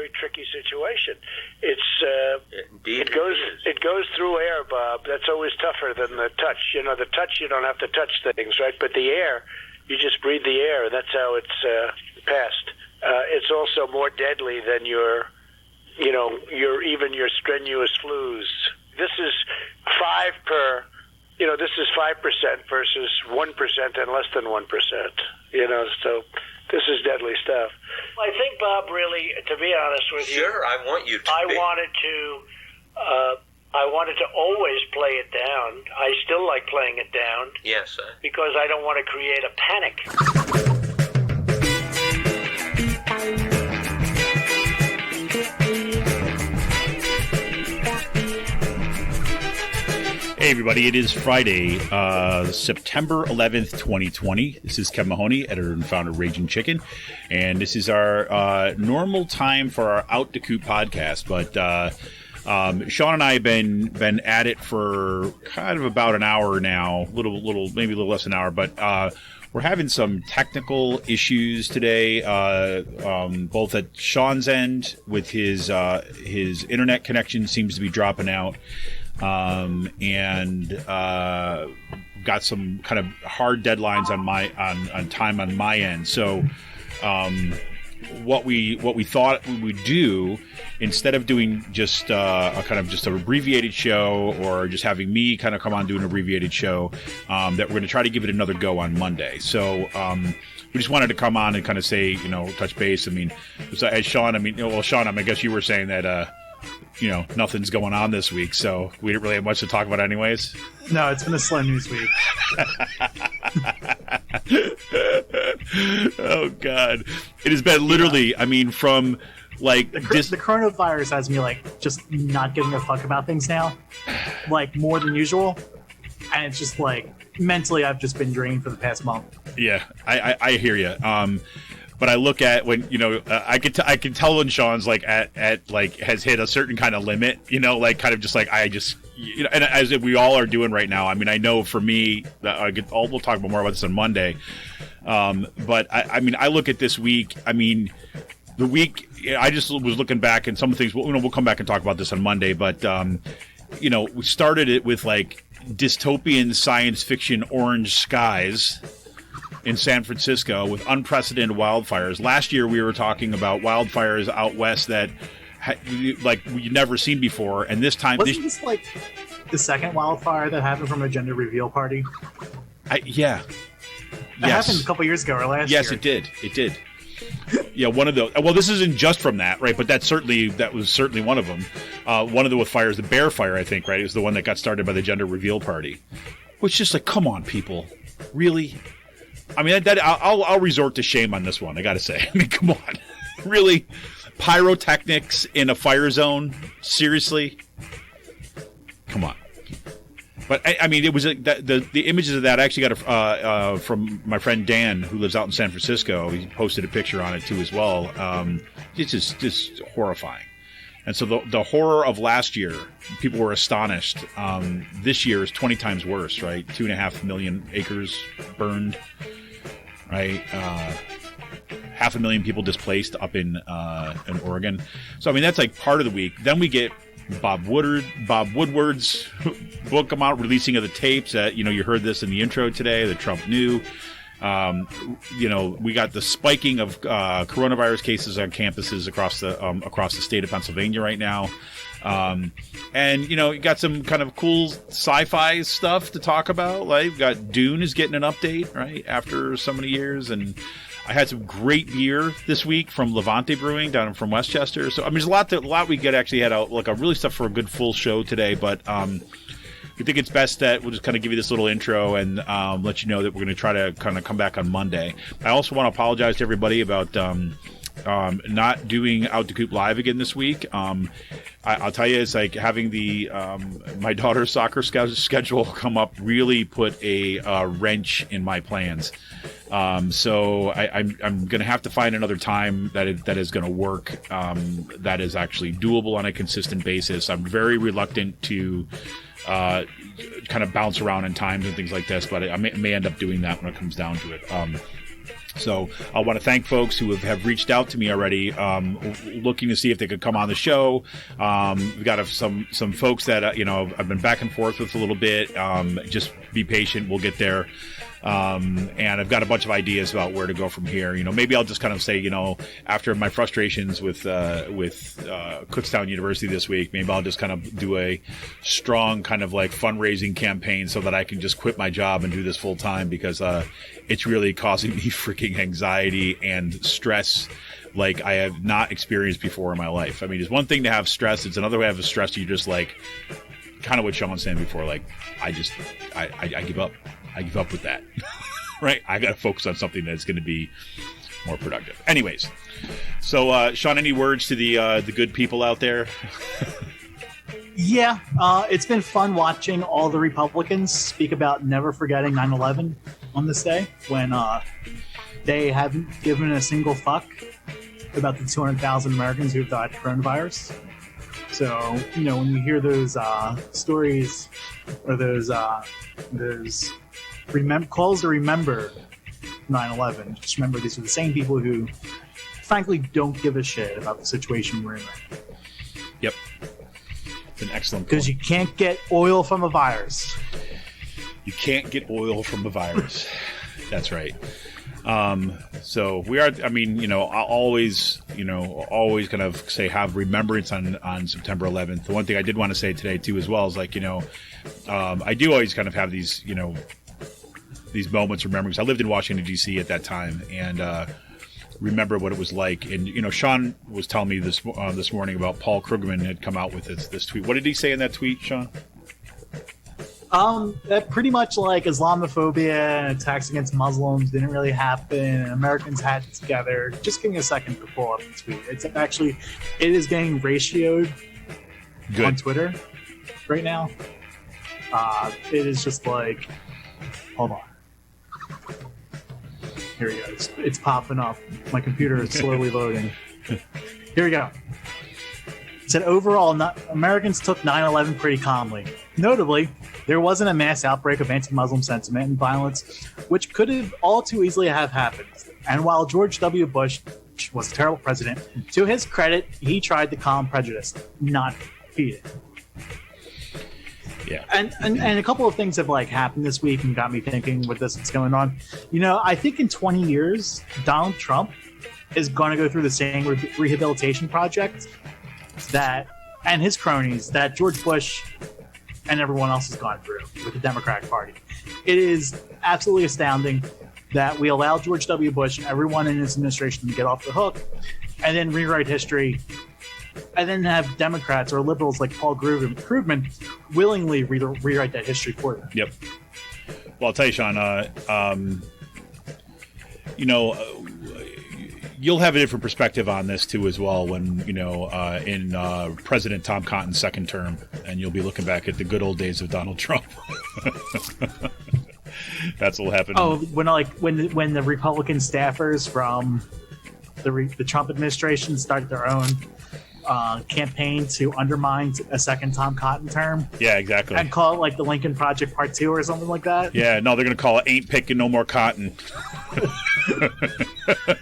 very tricky situation. Indeed, it goes through air, Bob. That's always tougher than the touch. The touch, you don't have to touch things, right? But the air, you just breathe the air. That's how it's passed. It's also more deadly than your strenuous flus. This is 5% versus 1% and less than 1%. So this is deadly stuff. I think, Bob, really, to be honest with you, sure, I want you to. I wanted to always play it down. I still like playing it down. Yes, sir. Because I don't want to create a panic. Hey everybody, it is Friday, September 11th, 2020. This is Kevin Mahoney, editor and founder of Raging Chicken, and this is our normal time for our Out to Coop podcast. But Sean and I have been at it for kind of about an hour now, maybe a little less than an hour, but we're having some technical issues today, both at Sean's end with his internet connection seems to be dropping out. And got some kind of hard deadlines on time on my end. So, what we thought we would do, instead of doing just a kind of just an abbreviated show, or just having me kind of come on do an abbreviated show, that we're going to try to give it another go on Monday. So, we just wanted to come on and kind of say, touch base. I mean, as Sean, Sean, I guess you were saying that, nothing's going on this week, so we didn't really have much to talk about anyways. No, it's been a slow news week. Oh, God. It has been literally, from like... The coronavirus has me, just not giving a fuck about things now. More than usual. And it's just, mentally I've just been drained for the past month. Yeah, I hear you. But I look at when I can tell when Sean's has hit a certain kind of limit, and as we all are doing right now. I know for me, we'll talk about more about this on Monday. But I look at this week. The week I just was looking back, and some things. We'll come back and talk about this on Monday. But we started it with dystopian science fiction orange skies in San Francisco with unprecedented wildfires. Last year we were talking about wildfires out west that we'd never seen before, and this time... Wasn't this the second wildfire that happened from a gender reveal party? Yeah. That happened a couple years ago or last year. Yes, it did. Yeah, one of those... Well, this isn't just from that, right? But that was certainly one of them. One of the fires, the Bear Fire, I think, right? It was the one that got started by the gender reveal party. Which is come on, people. Really? I'll resort to shame on this one, I gotta say. Come on. Really? Pyrotechnics in a fire zone? Seriously? Come on. But, it was the images of that I actually got from my friend Dan, who lives out in San Francisco. He posted a picture on it, too, as well. It's just horrifying. And so the horror of last year, people were astonished. This year is 20 times worse, right? 2.5 million acres burned, right? 500,000 people displaced up in Oregon. So that's part of the week. Then we get Bob Woodward's book come out, releasing of the tapes. You heard this in the intro today. The Trump knew. We got the spiking of coronavirus cases on campuses across the state of Pennsylvania right now. You got some kind of cool sci-fi stuff to talk about. We've got Dune is getting an update, right, after so many years. And I had some great beer this week from Levante Brewing down from Westchester. So, there's a lot we actually had a really stuff for a good full show today, but, we think it's best that we'll just kind of give you this little intro and let you know that we're going to try to kind of come back on Monday. I also want to apologize to everybody about not doing Out to Coop Live again this week. I'll tell you, it's having my daughter's soccer schedule come up really put a wrench in my plans. So I'm going to have to find another time that is going to work, that is actually doable on a consistent basis. I'm very reluctant to kind of bounce around in times and things like this, but I may end up doing that when it comes down to it. So I want to thank folks who have reached out to me already, looking to see if they could come on the show. We've got some folks that I've been back and forth with a little bit. Just be patient; we'll get there. And I've got a bunch of ideas about where to go from here. Maybe I'll just kind of say, after my frustrations with Kutztown University this week, maybe I'll just kind of do a strong kind of like fundraising campaign so that I can just quit my job and do this full time, because it's really causing me freaking anxiety and stress like I have not experienced before in my life. I mean, it's one thing to have stress; it's another way to have stress. You just like kind of what Sean was saying before. Like I give up. I give up with that, right? I got to focus on something that's going to be more productive. Anyways, so Sean, any words to the good people out there? Yeah, it's been fun watching all the Republicans speak about never forgetting 9/11 on this day, when they haven't given a single fuck about the 200,000 Americans who've died of coronavirus. So, when you hear those stories or those calls to remember 9/11, just remember these are the same people who, frankly, don't give a shit about the situation we're in right now. Yep. It's an excellent point. Because you can't get oil from a virus. You can't get oil from a virus. That's right. So we are, I'll always kind of say have remembrance on September 11th. The one thing I did want to say today too, as well, is like, I do always kind of have these moments remembering. I lived in Washington, D.C. at that time, and remember what it was like. And Sean was telling me this morning about Paul Krugman had come out with this tweet. What did he say in that tweet, Sean? That pretty much like Islamophobia and attacks against Muslims didn't really happen, and Americans had it together. Just give me a second to pull up the tweet. It is getting ratioed on Twitter right now. It is just like, hold on. Here we go. It's popping up. My computer is slowly loading. Here we go. It said, overall, Americans took 9/11 pretty calmly. Notably, there wasn't a mass outbreak of anti-Muslim sentiment and violence, which could have all too easily have happened. And while George W. Bush was a terrible president, to his credit, he tried to calm prejudice, not feed it. Yeah. And a couple of things have happened this week and got me thinking with this that's going on. I think in 20 years, Donald Trump is going to go through the same rehabilitation project and his cronies that George Bush and everyone else has gone through with the Democratic Party. It is absolutely astounding that we allow George W. Bush and everyone in his administration to get off the hook and then rewrite history, and then have Democrats or liberals like Paul Krugman willingly rewrite that history for them. Yep. Well, I'll tell you, Sean, you'll have a different perspective on this too as well when in President Tom Cotton's second term, and you'll be looking back at the good old days of Donald Trump. That's what'll happen. Oh, when the Republican staffers from the Trump administration started their own campaign to undermine a second Tom Cotton term. Yeah, exactly. And call it the Lincoln Project Part 2 or something like that. Yeah, no, they're going to call it Ain't Picking No More Cotton.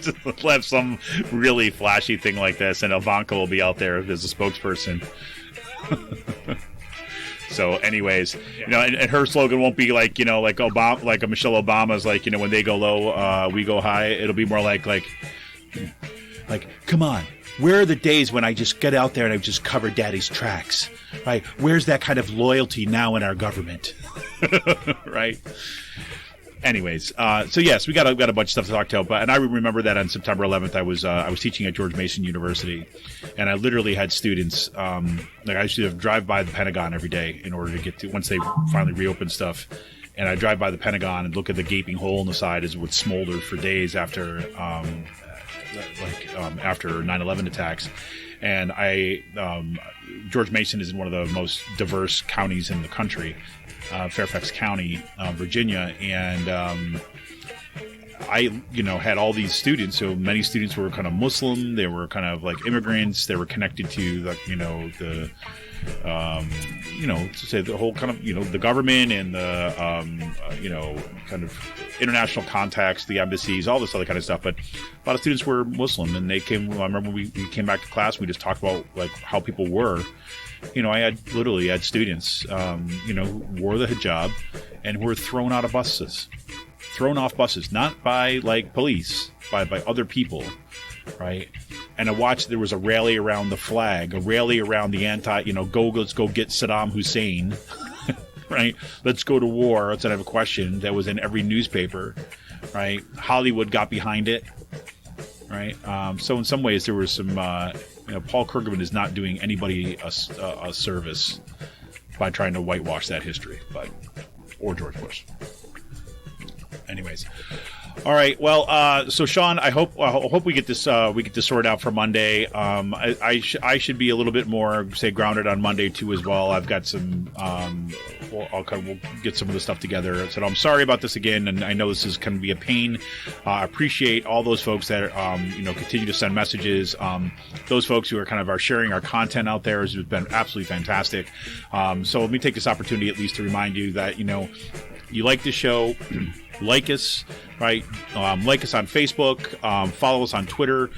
Just have some really flashy thing like this, and Ivanka will be out there as a spokesperson. So, anyways, and her slogan won't be like Obama, like a Michelle Obama's, when they go low, we go high. It'll be more like, come on. Where are the days when I just get out there and I just cover Daddy's tracks, right? Where's that kind of loyalty now in our government, right? Anyways, so yes, we got a bunch of stuff to talk about, and I remember that on September 11th, I was teaching at George Mason University, and I literally had students, I used to drive by the Pentagon every day in order to get to, once they finally reopened stuff, and I drive by the Pentagon and look at the gaping hole in the side as it would smolder for days after after 9/11 attacks. And George Mason is in one of the most diverse counties in the country, Fairfax County, Virginia, and I had all these students. So many students were kind of Muslim. They were kind of like immigrants. They were connected to the to say the whole kind of the government and the kind of international contacts, the embassies, all this other kind of stuff. But a lot of students were Muslim, and they came. I remember we came back to class. We just talked about like how people were. I had students, who wore the hijab and who were thrown off buses, not by like police, by other people, right? And I watched, there was a rally around the flag, a rally around the let's go get Saddam Hussein, right? Let's go to war. Let's have a question that was in every newspaper, right? Hollywood got behind it, right? So in some ways there was some, Paul Kergman is not doing anybody a service by trying to whitewash that history, or George Bush. Anyways, all right. Well, so Sean, I hope we get this sorted out for Monday. I should be a little bit more grounded on Monday too as well. I've got some. We'll get some of the stuff together. So I'm sorry about this again, and I know this is going to be a pain. I appreciate all those folks that continue to send messages. Those folks who are sharing our content out there has been absolutely fantastic. So let me take this opportunity at least to remind you that you like the show. Like us, right? Like us on Facebook. Follow us on Twitter.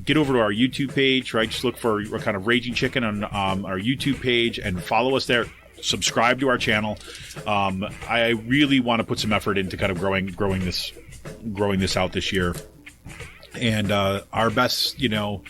Get over to our YouTube page, right? Just look for kind of Raging Chicken on our YouTube page and follow us there. Subscribe to our channel. I really want to put some effort into kind of growing this out this year. And our best, the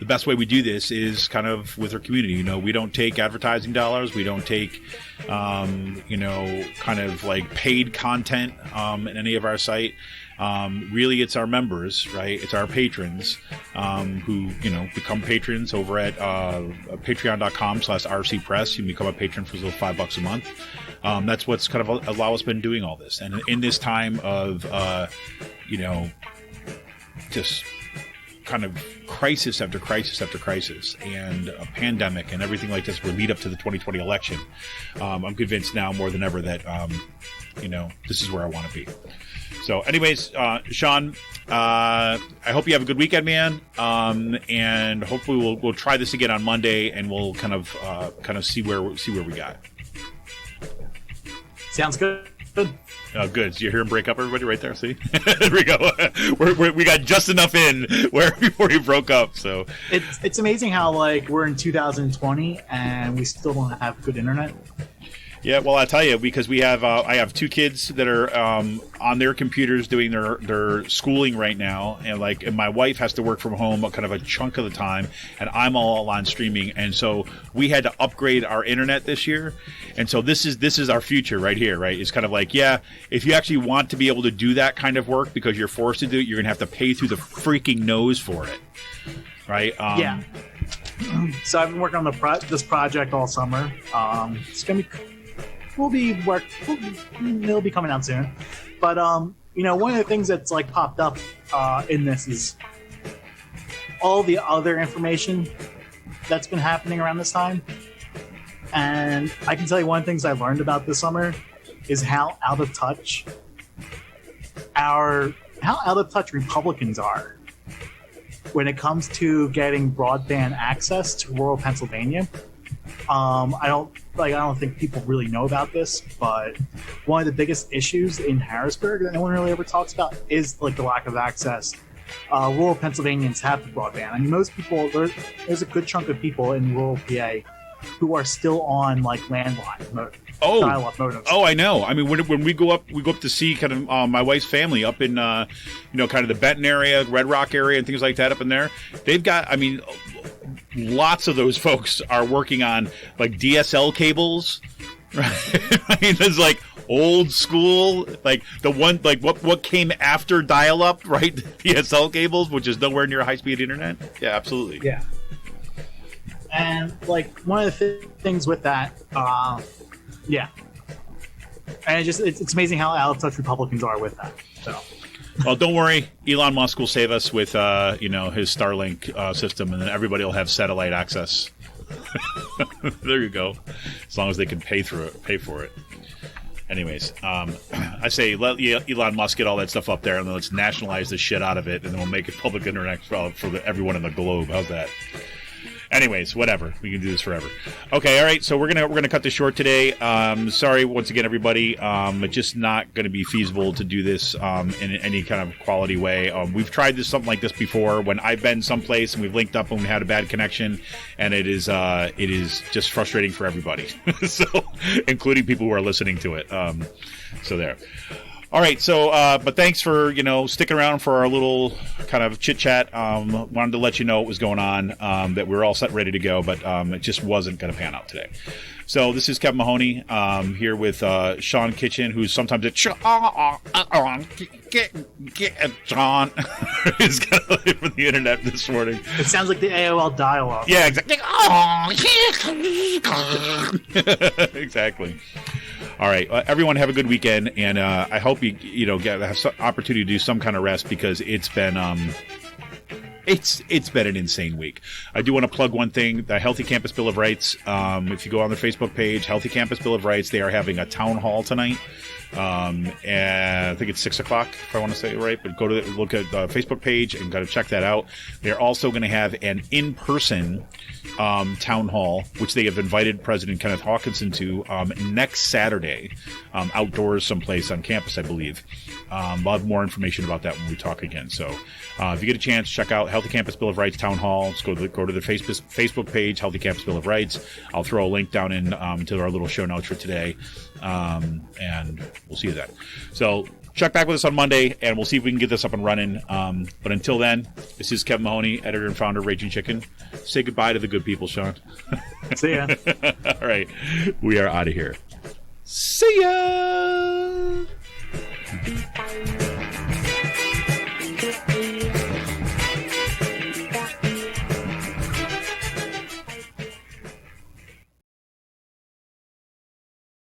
best way we do this is kind of with our community. We don't take advertising dollars. We don't take, kind of like paid content in any of our site. Really, it's our members, right? It's our patrons who, become patrons over at patreon.com/rcpress. You can become a patron for $5 a month. That's what's kind of allowed us been doing all this. And in this time of, just kind of crisis after crisis after crisis and a pandemic and everything like this will lead up to the 2020 election. I'm convinced now more than ever that, this is where I want to be. So anyways, Sean, I hope you have a good weekend, man. And hopefully we'll try this again on Monday and we'll kind of see where we got. Sounds good. Oh, good. So you hear him break up, everybody, right there? See? There we go. We got just enough in before he broke up. So it's amazing how we're in 2020 and we still don't have good internet. Yeah, well, I'll tell you, because we have I have two kids that are on their computers doing their schooling right now, and my wife has to work from home kind of a chunk of the time, and I'm all on streaming, and so we had to upgrade our internet this year, and so this is our future right here, right? It's kind of if you actually want to be able to do that kind of work because you're forced to do it, you're gonna have to pay through the freaking nose for it, right? Yeah. So I've been working on this project all summer. It's gonna be. It'll be coming out soon. But, one of the things that's popped up in this is all the other information that's been happening around this time. And I can tell you one of the things I learned about this summer is how out of touch Republicans are when it comes to getting broadband access to rural Pennsylvania. I don't think people really know about this, but one of the biggest issues in Harrisburg that no one really ever talks about is the lack of access. Rural Pennsylvanians have the broadband. I mean, most people, there's a good chunk of people in rural PA who are still on landline dial-up modems. Oh, I know. I mean, when we go up to see kind of my wife's family up in kind of the Benton area, Red Rock area, and things like that up in there. They've got, lots of those folks are working on DSL cables, right? I mean, there's old school, the one what came after dial-up, right? DSL cables, which is nowhere near high-speed internet. Yeah, absolutely. Yeah. And one of the things with that, yeah, and it's amazing how out of touch Republicans are with that. So. Well, don't worry. Elon Musk will save us with, his Starlink system, and then everybody will have satellite access. There you go. As long as they can pay for it. Anyways, I say let Elon Musk get all that stuff up there, and then let's nationalize the shit out of it, and then we'll make it public internet for everyone in the globe. How's that? Anyways, whatever. We can do this forever. Okay, all right. So we're gonna cut this short today. Sorry once again, everybody. It's just not going to be feasible to do this in any kind of quality way. We've tried something like this before when I've been someplace and we've linked up and we had a bad connection, and it is just frustrating for everybody. So, including people who are listening to it. So there. All right, so but thanks for sticking around for our little kind of chit chat. Wanted to let you know what was going on, that we were all set, ready to go, but it just wasn't going to pan out today. So this is Kevin Mahoney here with Sean Kitchen, who's sometimes at John is kind of live from the internet this morning. It sounds like the AOL dial-up. Yeah, exactly. Exactly. All right, everyone have a good weekend, and I hope you have some opportunity to do some kind of rest, because it's been it's been an insane week. I do want to plug one thing: the Healthy Campus Bill of Rights. If you go on their Facebook page, Healthy Campus Bill of Rights, they are having a town hall tonight. And I think it's 6:00 if I want to say it right, but look at the Facebook page and go to check that out. They're also going to have an in-person town hall, which they have invited President Kenneth Hawkinson to next Saturday, outdoors someplace on campus, I believe. We'll have more information about that when we talk again. So if you get a chance, check out Healthy Campus Bill of Rights Town Hall. Just go to the Facebook page, Healthy Campus Bill of Rights. I'll throw a link down in to our little show notes for today, and we'll see you then. So check back with us on Monday, and we'll see if we can get this up and running. But until then, this is Kevin Mahoney, editor and founder of Raging Chicken. Say goodbye to the good people, Sean. See ya. All right. We are out of here. See ya!